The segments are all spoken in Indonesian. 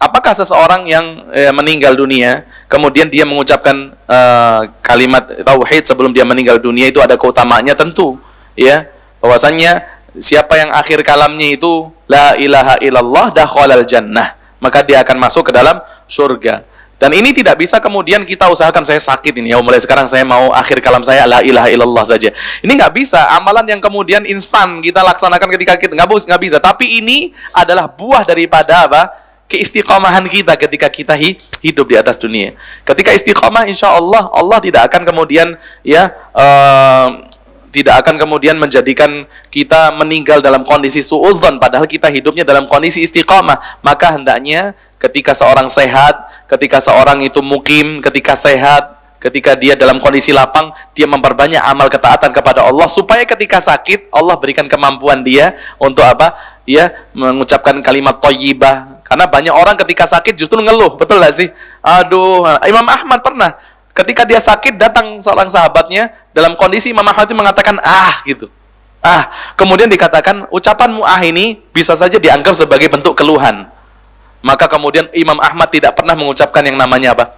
apakah seseorang yang meninggal dunia kemudian dia mengucapkan kalimat tauhid sebelum dia meninggal dunia itu ada keutamaannya? Tentu, ya, bahwasannya siapa yang akhir kalamnya itu la ilaha illallah dakhalal jannah, maka dia akan masuk ke dalam surga. Dan ini tidak bisa kemudian kita usahakan, saya sakit ini ya, mulai sekarang saya mau akhir kalam saya la ilaha illallah saja. Ini nggak bisa, amalan yang kemudian instan kita laksanakan ketika kita nggak bisa. Tapi ini adalah buah daripada apa? Keistiqomahan kita ketika kita hidup di atas dunia. Ketika istiqomah, insya Allah Allah tidak akan kemudian tidak akan kemudian menjadikan kita meninggal dalam kondisi suudzon, padahal kita hidupnya dalam kondisi istiqomah. Maka hendaknya ketika seorang sehat, ketika seorang itu mukim, ketika sehat, ketika dia dalam kondisi lapang, dia memperbanyak amal ketaatan kepada Allah, supaya ketika sakit, Allah berikan kemampuan dia untuk apa? Ya, mengucapkan kalimat thayyibah. Karena banyak orang ketika sakit justru ngeluh, betul gak sih? Aduh, Imam Ahmad pernah, ketika dia sakit, datang seorang sahabatnya, dalam kondisi Imam Ahmad itu mengatakan, gitu. Kemudian dikatakan, ucapanmu ini bisa saja dianggap sebagai bentuk keluhan. Maka kemudian Imam Ahmad tidak pernah mengucapkan yang namanya apa?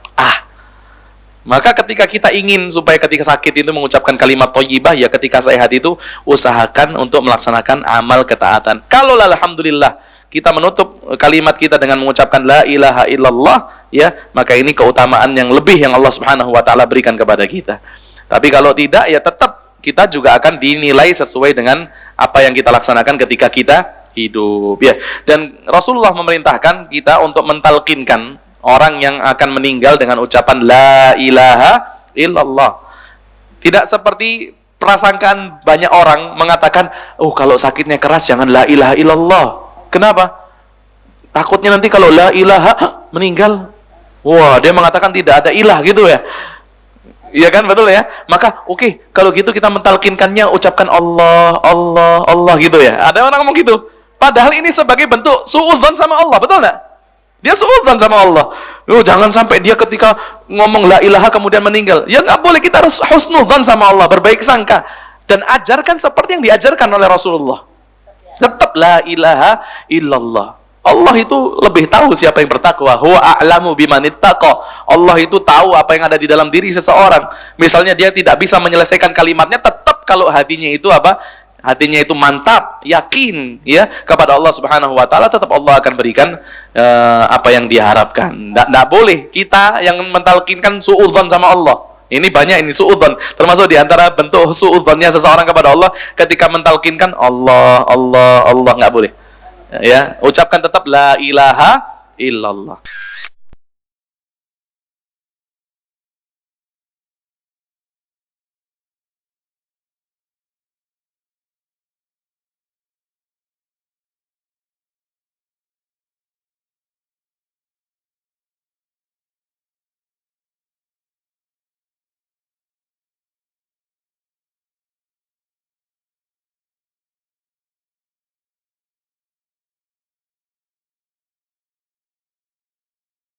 Maka ketika kita ingin supaya ketika sakit itu mengucapkan kalimat thayyibah, ya ketika sehat itu usahakan untuk melaksanakan amal ketaatan. Kalau alhamdulillah kita menutup kalimat kita dengan mengucapkan la ilaha illallah, ya, maka ini keutamaan yang lebih yang Allah Subhanahu wa taala berikan kepada kita. Tapi kalau tidak, ya tetap kita juga akan dinilai sesuai dengan apa yang kita laksanakan ketika kita hidup, ya. Dan Rasulullah memerintahkan kita untuk mentalkinkan orang yang akan meninggal dengan ucapan la ilaha illallah. Tidak seperti prasangkaan banyak orang mengatakan, kalau sakitnya keras jangan la ilaha illallah. Kenapa? Takutnya nanti kalau la ilaha meninggal, wah, dia mengatakan tidak ada ilah gitu ya. Iya kan, betul ya? Maka oke, kalau gitu kita mentalkinkannya ucapkan Allah, Allah, Allah gitu ya. Ada orang ngomong gitu. Padahal ini sebagai bentuk suudzon sama Allah, betul nggak? Dia suudzon sama Allah. Jangan sampai dia ketika ngomong la ilaha kemudian meninggal. Ya nggak boleh, kita harus husnudzon sama Allah, berbaik sangka. Dan ajarkan seperti yang diajarkan oleh Rasulullah. Tetap la ilaha illallah. Allah itu lebih tahu siapa yang bertakwa. Huwa a'lamu bimanittaqa. Allah itu tahu apa yang ada di dalam diri seseorang. Misalnya dia tidak bisa menyelesaikan kalimatnya, tetap kalau hatinya itu apa? Hatinya itu mantap, yakin ya kepada Allah Subhanahu wa taala, tetap Allah akan berikan apa yang dia harapkan. Tidak boleh kita yang mentalkinkan suudzon sama Allah. Ini banyak ini suudzon, termasuk di antara bentuk suudzonnya seseorang kepada Allah ketika mentalkinkan Allah, Allah, Allah, nggak boleh. Ya, ucapkan tetap la ilaha illallah.